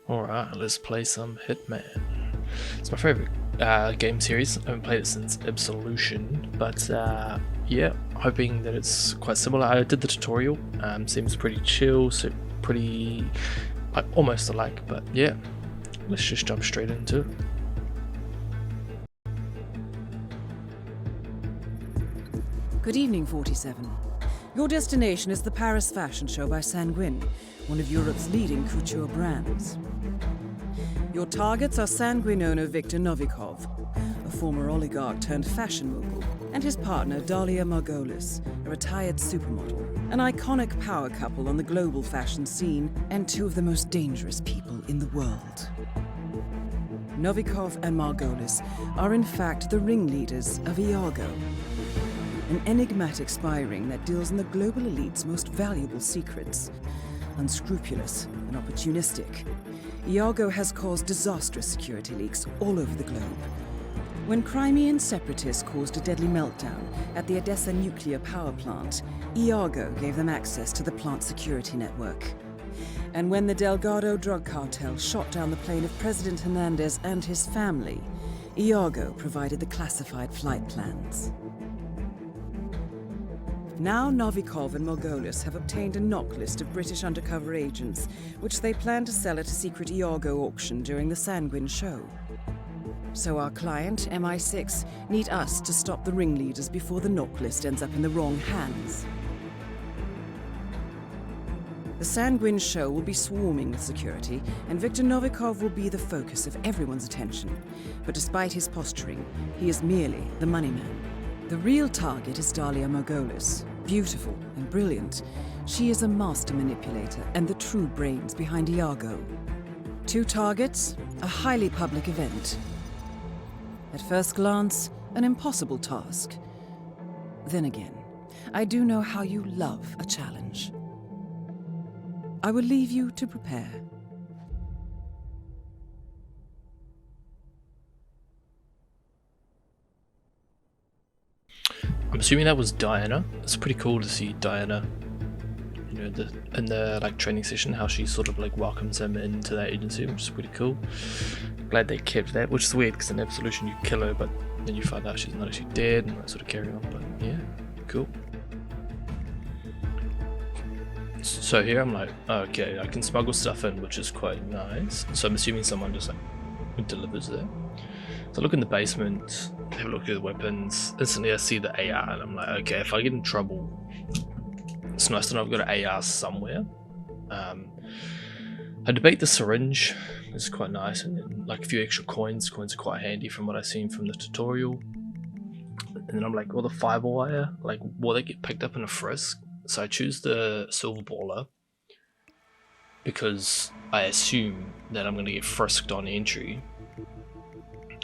Alright, let's play some Hitman. It's my favorite game series. I haven't played it since Absolution, but yeah, hoping that it's quite similar. I did the tutorial, seems pretty chill, so pretty like almost alike, but yeah, let's just jump straight into it. Good evening, 47. Your destination is the Paris Fashion Show by Sanguine, one of Europe's leading couture brands. Your targets are Sanguine owner Viktor Novikov, a former oligarch turned fashion mogul, and his partner Dalia Margolis, a retired supermodel, an iconic power couple on the global fashion scene, and two of the most dangerous people in the world. Novikov and Margolis are in fact the ringleaders of Iago, an enigmatic spy ring that deals in the global elite's most valuable secrets. Unscrupulous and opportunistic, Iago has caused disastrous security leaks all over the globe. When Crimean separatists caused a deadly meltdown at the Odessa nuclear power plant, Iago gave them access to the plant's security network. And when the Delgado drug cartel shot down the plane of President Hernandez and his family, Iago provided the classified flight plans. Now Novikov and Margolis have obtained a knock list of British undercover agents, which they plan to sell at a secret Iago auction during the Sanguine show. So our client, MI6, need us to stop the ringleaders before the knock list ends up in the wrong hands. The Sanguine show will be swarming with security, and Viktor Novikov will be the focus of everyone's attention. But despite his posturing, he is merely the money man. The real target is Dalia Margolis. Beautiful and brilliant, she is a master manipulator and the true brains behind Iago. Two targets, a highly public event. At first glance, an impossible task. Then again, I do know how you love a challenge. I will leave you to prepare. I'm assuming that was Diana. It's pretty cool to see Diana, you know, in the like training session, how she sort of like welcomes him into that agency, which is pretty cool. Glad they kept that, which is weird because in Absolution you kill her, but then you find out she's not actually dead and that sort of carry on. But yeah, cool. So here I'm like, okay, I can smuggle stuff in, which is quite nice. So I'm assuming someone just like delivers there. So I look in the basement, have a look at the weapons. Instantly I see the AR and I'm like, okay, if I get in trouble, it's nice to know I've got an AR somewhere. I debate the syringe, it's quite nice, and then, like a few extra coins. Coins are quite handy from what I've seen from the tutorial. And then I'm like, well, the fiber wire, like, will they get picked up in a frisk? So I choose the silver baller because I assume that I'm going to get frisked on entry,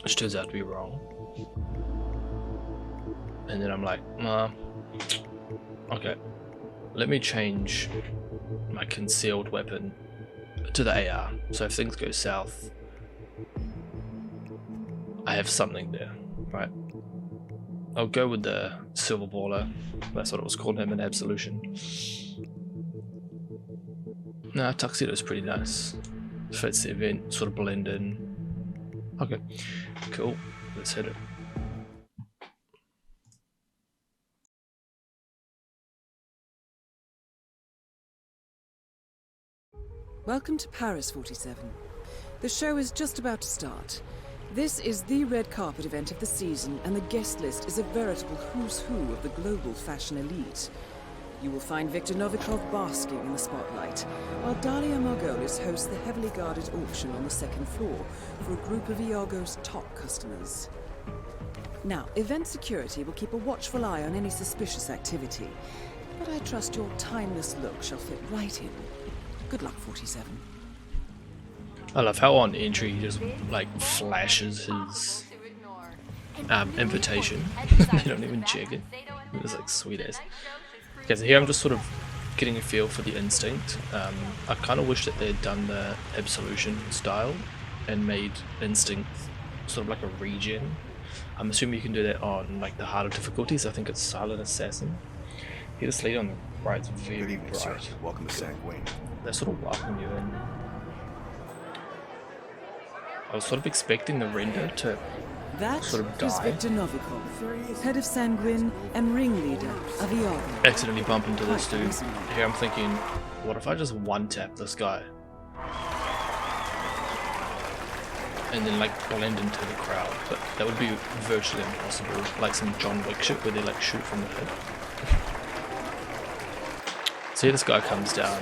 which turns out to be wrong. And then I'm like, nah, okay, let me change my concealed weapon to the AR, so if things go south, I have something there, right? I'll go with the silver baller, that's what it was called him in Absolution. Nah, tuxedo's pretty nice, fits the event, sort of blend in. Okay, cool, let's hit it. Welcome to Paris, 47. The show is just about to start. This is the red carpet event of the season, and the guest list is a veritable who's who of the global fashion elite. You will find Viktor Novikov basking in the spotlight, while Dalia Margolis hosts the heavily guarded auction on the second floor for a group of Iago's top customers. Now, event security will keep a watchful eye on any suspicious activity, but I trust your timeless look shall fit right in. Good luck, 47. I love how on entry he just like flashes his invitation. They don't even check it. It's like sweet as. Okay, so here I'm just sort of getting a feel for the instinct. I kind of wish that they had done the Absolution style and made instinct sort of like a regen. I'm assuming you can do that on like the harder difficulties. I think it's Silent Assassin. Here the slate on the right's very bright. Welcome to Sanguine. They sort of welcome you in. I was sort of expecting the render to That sort of is die. Victor Novikov, head of Sanguine and ringleader of Iago. Accidentally bump into this Quite dude. recently. Here I'm thinking, what if I just one-tap this guy? And then like blend into the crowd, but that would be virtually impossible, like some John Wick shit where they like shoot from the hip. So here this guy comes down.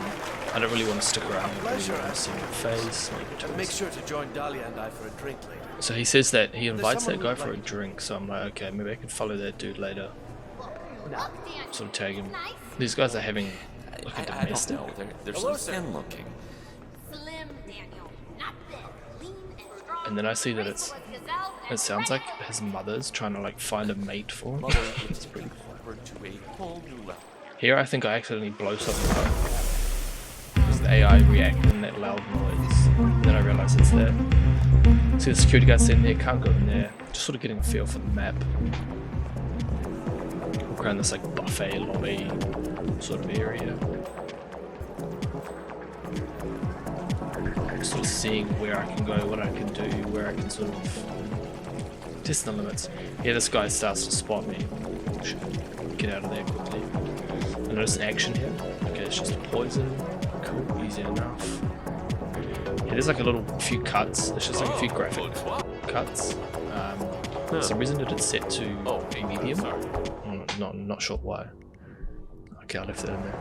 I don't really want to stick around, I really want to see my face, Make sure to join Dahlia and I for a drink later. So he says that he invites that guy for a drink, so I'm like, okay, maybe I can follow that dude later. Sort of tag him. These guys are having like a domestic. I don't know. They're so thin looking. And then I see that it sounds like his mother's trying to like find a mate for him. Mother is pretty clever to a whole new level. Here I think I accidentally blow something up. Because the AI reacted in that loud noise. And then I realise it's there. See the security guard sitting there, can't go in there. Just sort of getting a feel for the map. Walk around this like buffet lobby sort of area. Sort of seeing where I can go, what I can do, where I can sort of test the limits. Here this guy starts to spot me. Should get out of there quickly. I notice action here. Okay, it's just poison. Cool, easy enough. Yeah, there's like a little few cuts. It's just like a few graphic cuts. For some reason it is set to medium. I'm not sure why. Okay, I left that in there.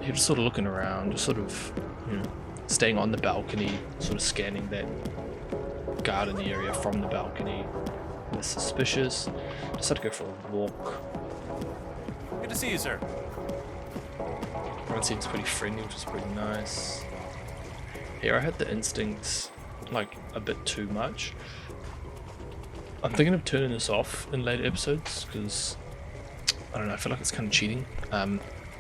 You're just sort of looking around, just sort of, you know, staying on the balcony, sort of scanning that garden area from the balcony. They're suspicious. Just had to go for a walk. Good to see you, sir. Everyone seems pretty friendly, which is pretty nice. Here I had the instincts like a bit too much. I'm thinking of turning this off in later episodes because I don't know, I feel like it's kind of cheating.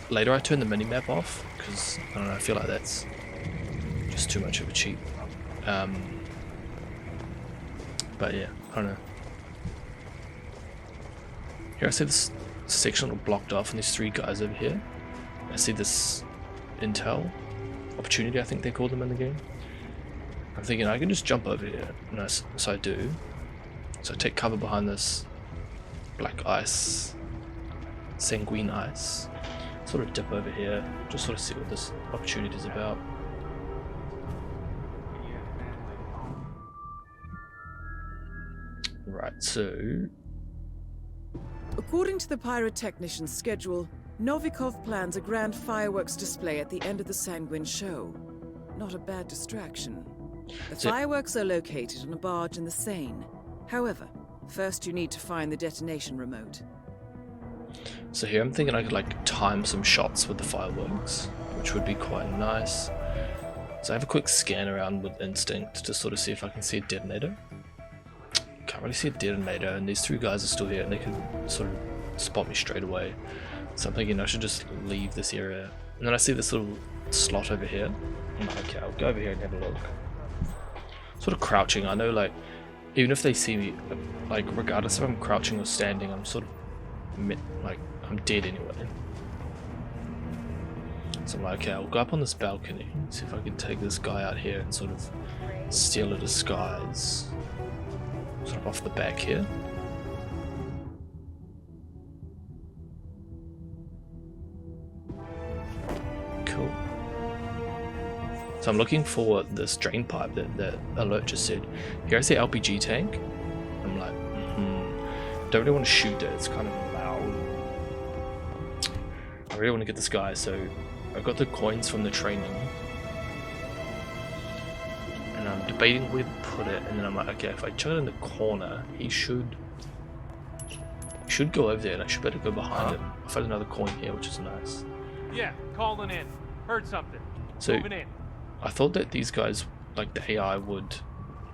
Later I turn the minimap off because I don't know, I feel like that's just too much of a cheat. But yeah, I don't know. Here I see this section all blocked off and there's 3 guys over here. I see this intel opportunity, I think they call them in the game. I'm thinking I can just jump over here, and so I do. So I take cover behind this black ice, sanguine ice. Sort of dip over here, just sort of see what this opportunity is about. Right, so According to the pyrotechnician's schedule, Novikov plans a grand fireworks display at the end of the Sanguine show. Not a bad distraction. The fireworks are located on a barge in the Seine. However, first you need to find the detonation remote. So here I'm thinking I could like time some shots with the fireworks, which would be quite nice. So I have a quick scan around with instinct to sort of see if I can see a detonator. Can't really see a detonator, and these 3 guys are still here and they could sort of spot me straight away. So I'm thinking I should just leave this area. And then I see this little slot over here. I'm like, okay, I'll go over here and have a look. Sort of crouching. I know, like, even if they see me, like, regardless if I'm crouching or standing, I'm sort of, like, I'm dead anyway. So I'm like, okay, I'll go up on this balcony, see if I can take this guy out here and sort of steal a disguise. Sort of off the back here. Cool. So I'm looking for this drain pipe that alert just said. Here I see LPG tank. I'm like, don't really want to shoot it, it's kind of loud. I really want to get this guy, so I've got the coins from the training. And I'm debating where to put it, and then I'm like, okay, if I chuck it in the corner, he should go over there, and I should better go behind him. I found another coin here, which is nice. Yeah, calling in. Heard something. So Moving in. I thought that these guys, like the AI, would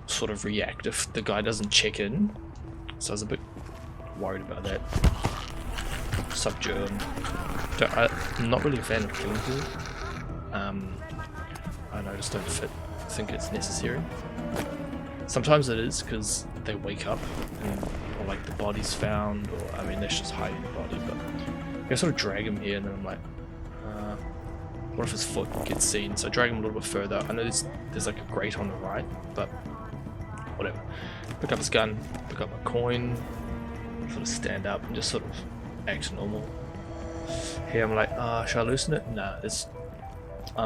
sort of react if the guy doesn't check in. So I was a bit worried about that. Subgerm. I'm not really a fan of killing people. I just don't think it's necessary. Sometimes it is because they wake up and, or like the body's found, or I mean that's just hiding the body. But I sort of drag him here, and then I'm like, what if his foot gets seen? So drag him a little bit further. I know there's like a grate on the right, but whatever. Pick up his gun, pick up a coin, sort of stand up and just sort of act normal. Here I'm like, should I loosen it? Nah, it's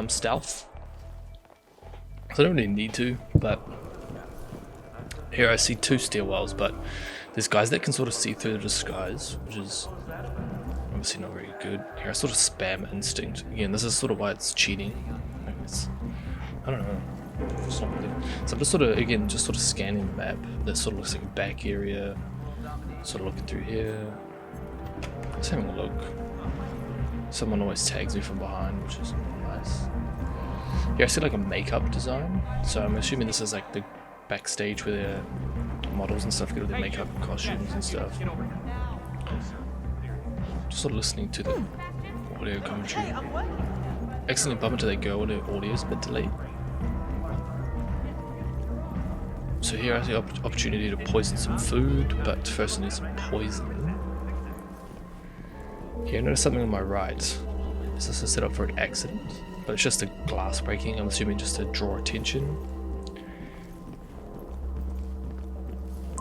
stealth. So I don't really need to, but here I see 2 stairwells, but there's guys that can sort of see through the disguise, which is obviously not very good. Here I sort of spam instinct. Again, this is sort of why it's cheating. Like I don't know. It's not really. So I'm just sort of, again, just sort of scanning the map. This sort of looks like a back area. Sort of looking through here. Just having a look. Someone always tags me from behind, which is nice. Here I see like a makeup design, so I'm assuming this is like the backstage where the models and stuff get all their makeup and costumes and stuff. Just sort of listening to the audio commentary. Accidentally bump into that girl, the audio is a bit delayed. So here I see opportunity to poison some food, but first I need some poison. Here I notice something on my right. Is this a setup for an accident? But it's just a glass breaking, I'm assuming just to draw attention.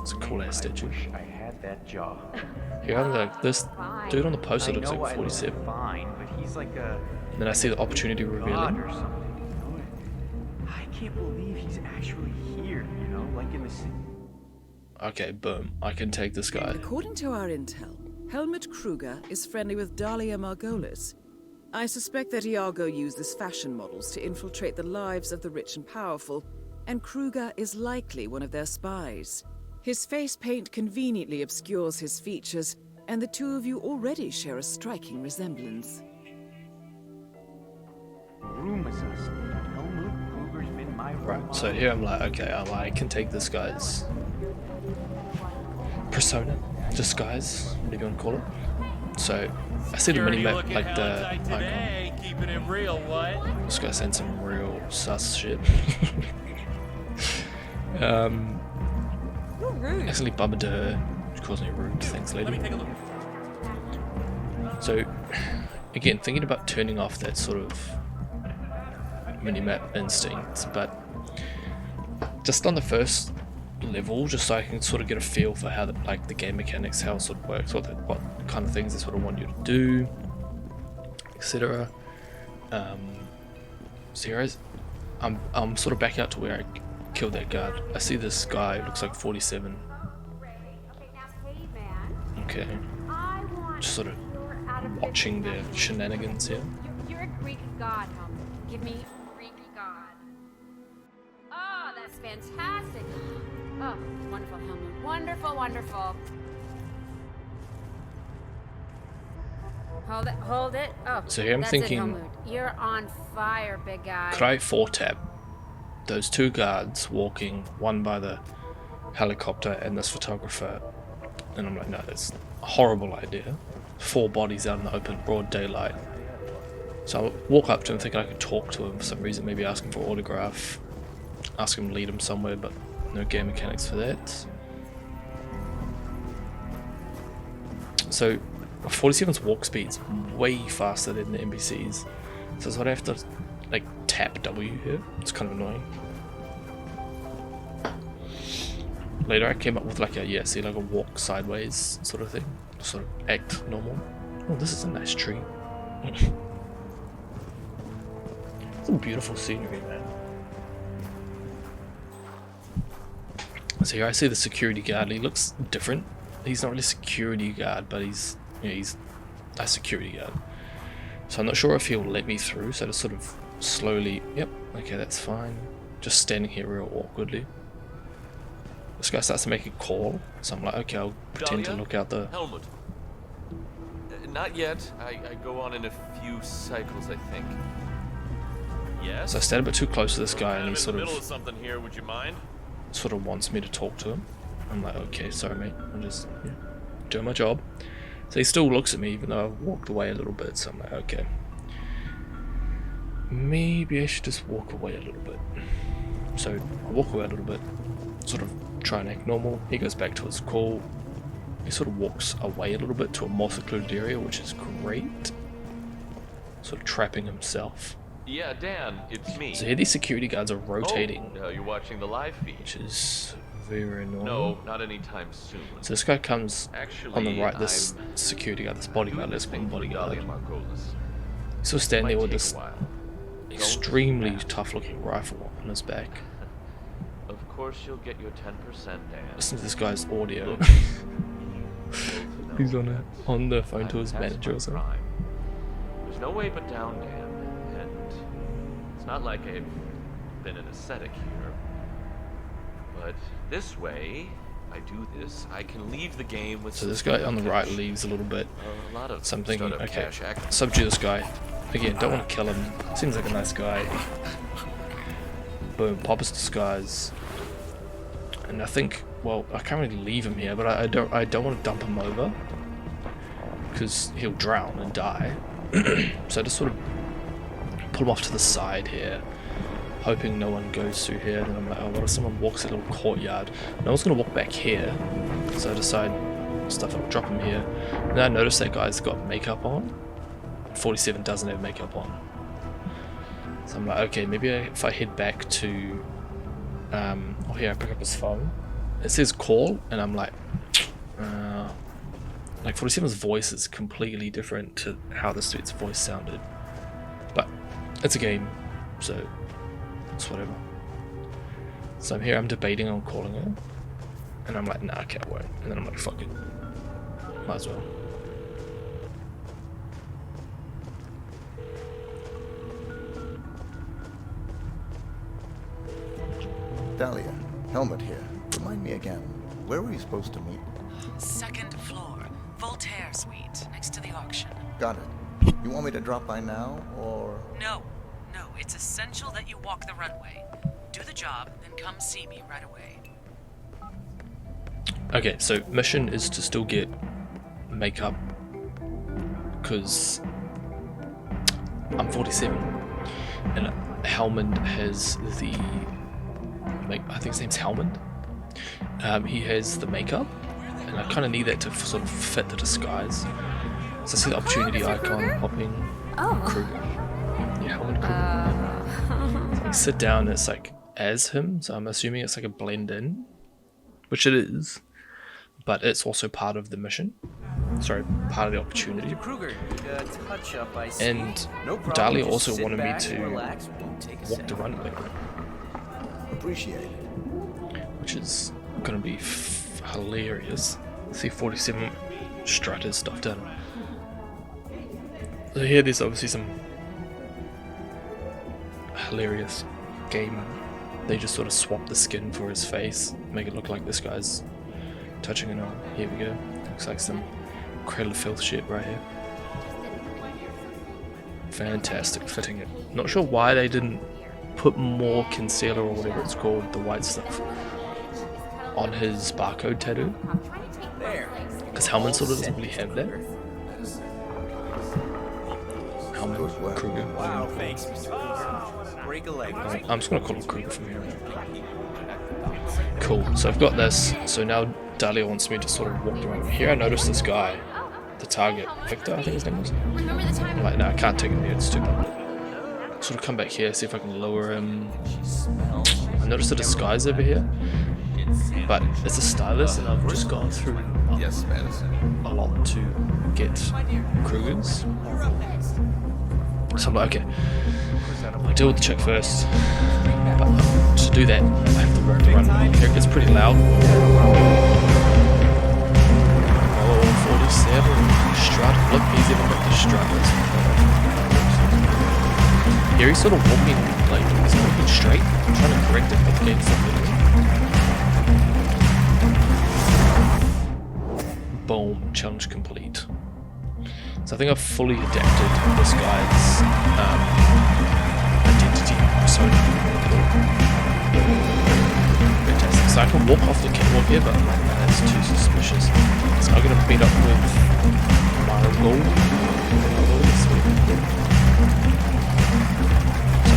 It's a cool ass statue. I had that job. Here I'm like, this dude on the poster looks like I 47. look fine, but he's like a And then I see the opportunity god revealing. or something. I can't believe he's actually here, you know, like in the city. Okay, boom. I can take this guy. According to our intel, Helmut Kruger is friendly with Dahlia Margolis. I suspect that Iago uses fashion models to infiltrate the lives of the rich and powerful, and Kruger is likely one of their spies. His face paint conveniently obscures his features, and the two of you already share a striking resemblance. Rumors us that Helmut Kruger's been my Right, so here I'm like, okay, I can take this guy's persona, disguise, whatever you want to call it. So I see the mini-map, like the icon. Keeping it real, what? This guy's saying some real sus shit. Accidentally bumped into her, which caused me rude. Thanks, lady. Let me take a look. So, again, thinking about turning off that sort of mini-map instinct, but just on the first level, just so I can sort of get a feel for how the game mechanics, how it sort of works, what kind of things they sort of want you to do, etc. So here I'm sort of back out to where I killed that guard. I see this guy who looks like 47. Okay, just sort of watching their shenanigans here. You're a Greek god, Helmut. Give me Greek god. Oh, that's fantastic. Oh, wonderful, Helmut. Wonderful, wonderful. Hold it. Oh, So here I'm that's thinking, it, Helmut. You're on fire, big guy. could I 4-tap those 2 guards walking, one by the helicopter and this photographer? And I'm like, no, that's a horrible idea. 4 bodies out in the open, broad daylight. So I walk up to him thinking I could talk to him for some reason, maybe ask him for an autograph, ask him to lead him somewhere, but no game mechanics for that. So 47's walk speed's way faster than the NPC's, so I'd have to like tap W here. It's kind of annoying. Later I came up with like a like a walk sideways sort of thing, sort of act normal. Oh, this is a nice tree. Some beautiful scenery, man. So here I see the security guard. He looks different. He's not really a security guard, but he's a security guard. So I'm not sure if he'll let me through. So to sort of slowly, yep, okay, that's fine. Just standing here real awkwardly. This guy starts to make a call, so I'm like, okay, I'll pretend to look out the. Helmut. Not yet. I go on in a few cycles, I think. Yes? So I stand a bit too close to this guy, and I'm he in the sort middle of of something here. Would you mind? wants me to talk to him. I'm like, okay, sorry mate, I'm just doing my job. So he still looks at me even though I've walked away a little bit, so I'm like, okay, maybe I should just walk away a little bit. So I walk away a little bit, sort of try and act normal. He goes back to his call. He sort of walks away a little bit to a more secluded area, which is great. Sort of trapping himself. Yeah, Dan, it's me. So here these security guards are rotating, Oh, you're watching the live feed. which is very annoying. No, not anytime soon. So this guy comes Actually, on the right, this security guard, this bodyguard, let's call him bodyguard. He's still standing there with this extremely tough looking rifle on his back. Of course you'll get your 10%, Dan. Listen to this guy's audio. He's on the phone to his manager or something. There's no way but down, Dan. And it's not like I've been an ascetic here. But this way, if I do this, I can leave the game with. So this guy on the right leaves a little bit. A lot of So I'm thinking, startup okay, cash act. subdue this guy. Again, don't want to kill him. Seems like a nice guy. Boom, pop his disguise. And I think, well, I can't really leave him here, but I don't want to dump him over because he'll drown and die. So I just sort of pull him off to the side here, hoping no one goes through here. Then I'm like, oh, what if someone walks a little courtyard? No one's gonna walk back here, so I decide stuff. I'll drop him here. And then I notice that guy's got makeup on. 47 doesn't have makeup on. So I'm like, okay, maybe if I head back to, oh here, I pick up his phone. It says call, and I'm like 47's voice is completely different to how this dude's voice sounded. But it's a game, so it's whatever. So I'm here, I'm debating on calling her, and I'm like, nah, okay, I won't. And then I'm like, fuck it, might as well. Dahlia, Helmut here. Remind me again, where were you supposed to meet? Second floor, Voltaire Suite, next to the auction. Got it. You want me to drop by now, or...? No, it's essential that you walk the runway. Do the job, then come see me right away. Okay, so mission is to still get makeup, because I'm 47, and Helmut has the... I think his name's Helmut. He has the makeup, and I kind of need that to sort of fit the disguise. So I see the opportunity icon popping. Kruger. Yeah, Helmut Kruger. So you sit down, and it's like as him, so I'm assuming it's like a blend in, which it is, but it's also part of the mission. Sorry, part of the opportunity. And Dahlia also wanted me to walk the runway. Appreciate it. Which is gonna be hilarious. See 47 strut his stuff done. So here there's obviously some hilarious game. They just sort of swap the skin for his face, make it look like this guy's touching an arm. Here we go. Looks like some Cradle of Filth shit right here. Fantastic, fitting it. Not sure why they didn't put more concealer or whatever it's called, the white stuff, on his barcode tattoo, because Helmut sort of doesn't really have that. Helmut Kruger. Wow, thanks. Break a leg. I'm just gonna call him Kruger from here. Cool. So I've got this. So now Dahlia wants me to sort of walk around. Here I noticed this guy, the target, Victor, I think his name was. I'm like, no, I can't take him there. It's too big. Sort of come back here, see if I can lower him. I noticed the disguise over here, but it's a stylist, and I've just gone through a lot to get Kruger's. So I'm like, okay, I'll deal with the chick first, but to do that, I have to walk the runway. Here it gets pretty loud. Oh, 47, strut, look, he's even got the strut. Here he's sort of walking, like, he's walking straight. I'm trying to correct it, but the game's not moving. Boom, challenge complete. So I think I've fully adapted this guy's identity persona. Fantastic. So I can walk off the catwalk here, but I'm like, nah, that's too suspicious. So I'm going to meet up with Margot.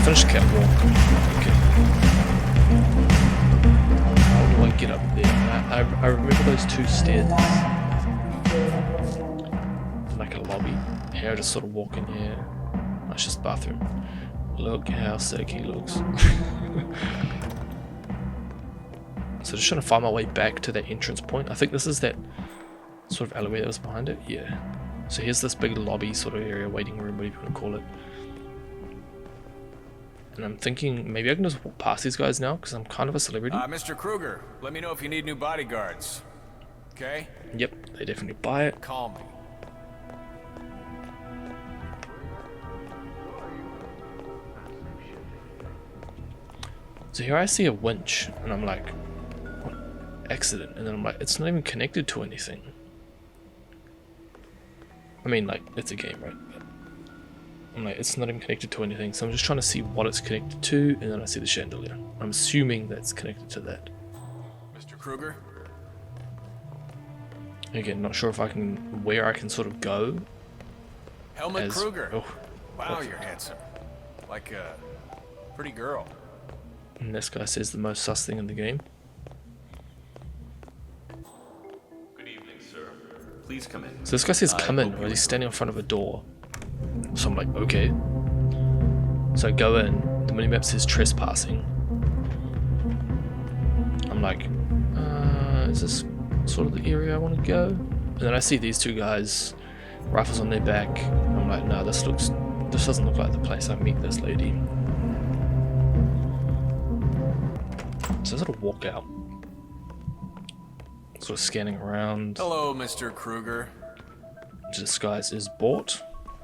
Finish the catwalk. Okay. How do I get up there? I remember those two stairs. Like a lobby. Here I just sort of walk in here. That's just the bathroom. Look how sick he looks. So just trying to find my way back to that entrance point. I think this is that sort of alleyway that was behind it. Yeah. So here's this big lobby sort of area, waiting room, whatever you want to call it. And I'm thinking maybe I can just walk past these guys now because I'm kind of a celebrity. Mr. Kruger, let me know if you need new bodyguards. Okay? Yep, they definitely buy it. Call me. So here I see a winch, and I'm like, what accident? And then I'm like, it's not even connected to anything. I mean, like, it's a game, right? But I'm like, it's not even connected to anything, so I'm just trying to see what it's connected to, and then I see the chandelier. I'm assuming that's connected to that. Mr. Kruger? Again, not sure if I can, where I can sort of go. Helmut Kruger. Oh, Wow, you're handsome. Like a pretty girl. and this guy says the most sus thing in the game. Good evening, sir. Please come in. So this guy says I come in, hope but you he's standing in front of a door. So I'm like, okay. So I go in, the minimap says trespassing. I'm like, is this sort of the area I want to go? And then I see these two guys, rifles on their back. I'm like, no, this doesn't look like the place I meet this lady. So I sort of walk out, sort of scanning around. Hello, Mr. Kruger. Disguise is bought.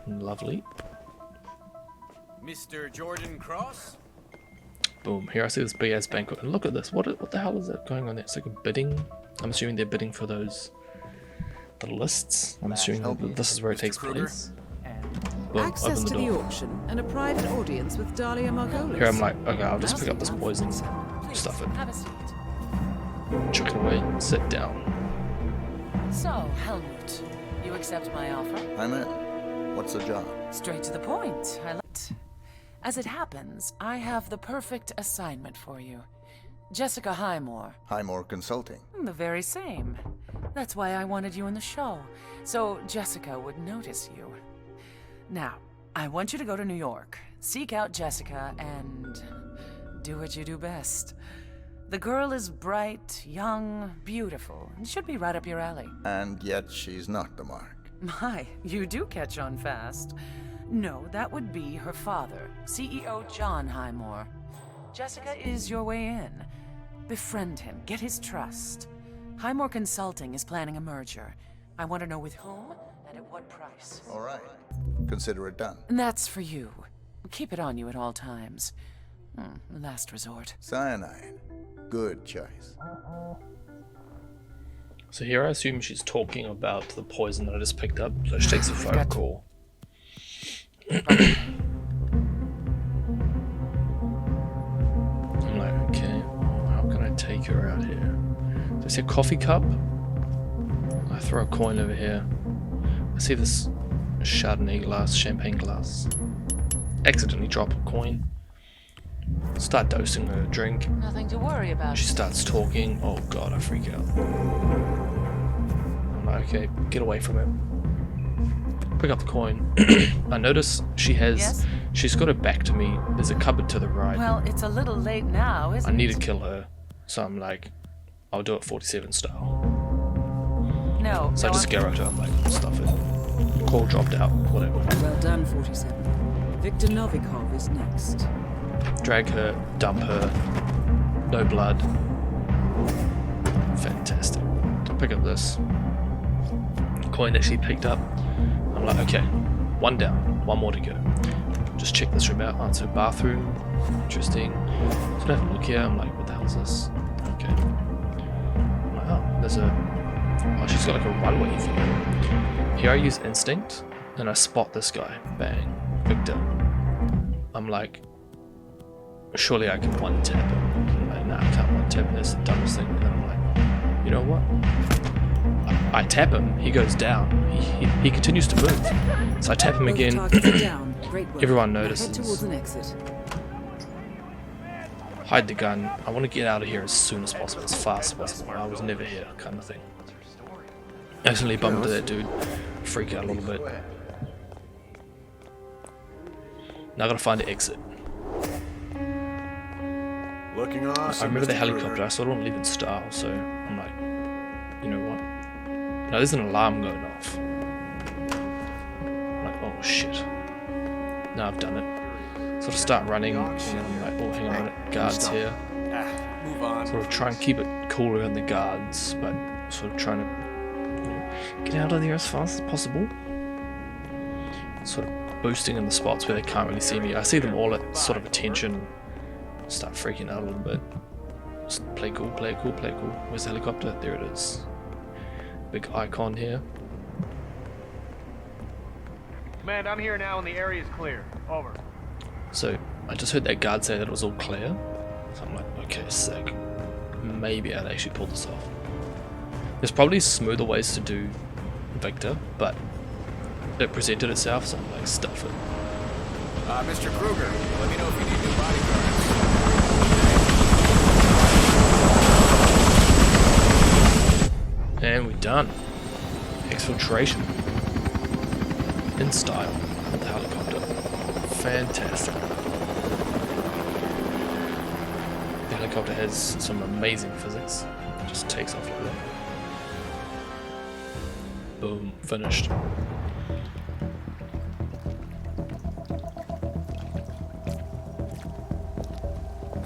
Lovely. Mr. Jordan Cross? Boom. Here I see this big ass banquet. And look at this. What the hell is that going on there? It's like a bidding. I'm assuming they're bidding for the lists. I'm assuming that this is where it takes place. Boom, Access open the to the door. auction and a private audience with Dahlia Margolis. Here I'm like, okay, I'll just pick up this poison, stuff it, Have a seat. chuck it away, sit down. So, Helmut, you accept my offer? I'm in. What's the job? Straight to the point. I like it. As it happens, I have the perfect assignment for you. Jessica Highmore. Highmore Consulting. The very same. That's why I wanted you in the show, so Jessica would notice you. Now, I want you to go to New York, seek out Jessica, and do what you do best. The girl is bright, young, beautiful, and should be right up your alley. And yet she's not the mark. My, you do catch on fast. No, that would be her father, CEO John Highmore. Jessica is your way in. Befriend him, get his trust. Highmore Consulting is planning a merger. I want to know with whom and at what price. All right. Consider it done. And that's for you. Keep it on you at all times. Last resort. Cyanide. Good choice. So here I assume she's talking about the poison that I just picked up. So she takes a phone call. I'm like, okay, how can I take her out here? Do I see a coffee cup? I throw a coin over here. I see this Chardonnay glass, champagne glass. Accidentally drop a coin. Start dosing her a drink. Nothing to worry about. She starts talking. Oh god, I freak out. I'm like, okay, get away from it. Pick up the coin. I notice she's got her back to me. There's a cupboard to the right. Well, it's a little late now, isn't I need it? to kill her. So I'm like, I'll do it 47 style. No. So I no, just go right to her, I'm like, stuff it. Call dropped out, whatever. Well done, 47. Victor Novikov is next. Drag her, dump her. No blood. Fantastic. I'll pick up this coin that she picked up. I'm like, okay, one down, one more to go. Just check this room out. Oh, it's a bathroom. Interesting. So I have a look here. I'm like, what the hell is this? Okay. I'm like, oh, there's a. Oh, she's got like a runway thing. Here I use instinct, and I spot this guy. Bang, Victor. I'm like, surely I can one tap him. I'm like, nah, I can't one tap him. That's the dumbest thing. And then I'm like, you know what? I tap him, he goes down. He continues to move. So I tap him Both again. targets are down. Great work. Everyone Now notices. Head towards an exit. Hide the gun. I want to get out of here as soon as possible, as fast as possible. I was never here, kind of thing. Accidentally bump into that dude. Freak out a little bit. Now I gotta find an exit. Looking awesome. I remember the Mr. helicopter. Kruger. I sort of want to leave in style, so I'm like, you know what? Now there's an alarm going off. I'm like, oh shit. Now I've done it. Sort of start running, and then I'm like, oh, hang on a minute, guards here. Move on. Sort of try and keep it cool around the guards, but sort of trying to, you know, get out of there as fast as possible. Sort of boosting in the spots where they can't really see me. I see them all at sort of attention. Start freaking out a little bit. Just play cool, play it cool, play it cool. Where's the helicopter? There it is. Big icon here. Command, I'm here now and the area is clear. Over. So I just heard that guard say that it was all clear. So I'm like, okay, sick. Maybe I'd actually pull this off. There's probably smoother ways to do Victor, but it presented itself, so I'm like, stuff it. Mr. Kruger, let me know if you need new bodyguards. And we're done. Exfiltration. In style. With the helicopter. Fantastic. The helicopter has some amazing physics. It just takes off like that. Boom. Finished.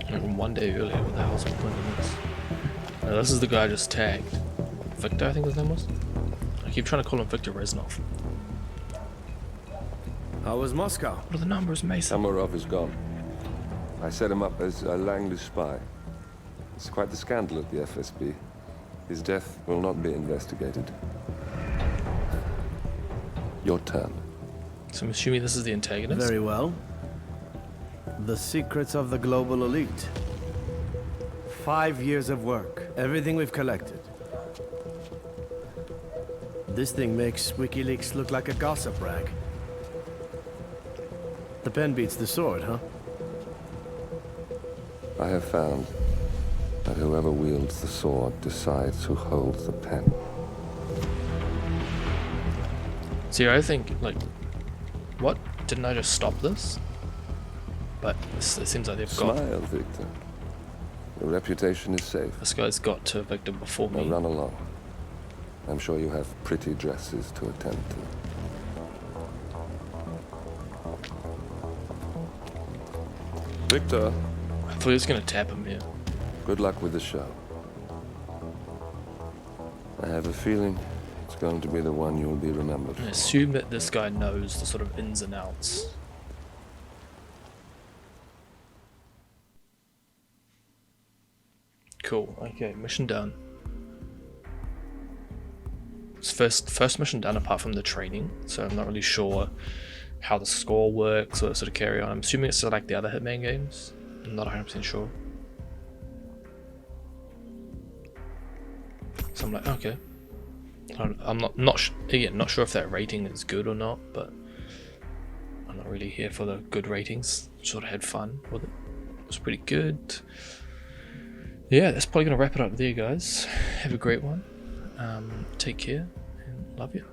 And one day earlier, what the hell's the point of this? Now, this is the guy I just tagged. Victor, I think his name was? I keep trying to call him Victor Reznov. How was Moscow? What are the numbers, Mason? Samarov is gone. I set him up as a Langley spy. It's quite the scandal at the FSB. His death will not be investigated. Your turn. So I'm assuming this is the antagonist? Very well. The secrets of the global elite. 5 years of work. Everything we've collected. This thing makes WikiLeaks look like a gossip rag. The pen beats the sword, huh? I have found that whoever wields the sword decides who holds the pen. See, I think, like, what? Didn't I just stop this? But it seems like they've got... Smile, Victor. Your reputation is safe. This guy's got to Victor before Now me. run along. I'm sure you have pretty dresses to attend to. Victor, I thought he was going to tap him here. good luck with the show. I have a feeling it's going to be the one you'll be remembered I for. assume that this guy knows the sort of ins and outs. Cool. Okay, mission done. It's first mission done apart from the training, so I'm not really sure how the score works or sort of carry on. I'm assuming it's like the other Hitman games. I'm not 100% sure. So I'm like, okay. I'm not sure if that rating is good or not, but I'm not really here for the good ratings. Sort of had fun with it. It was pretty good. Yeah, that's probably gonna wrap it up there, guys. Have a great one. Take care and love you.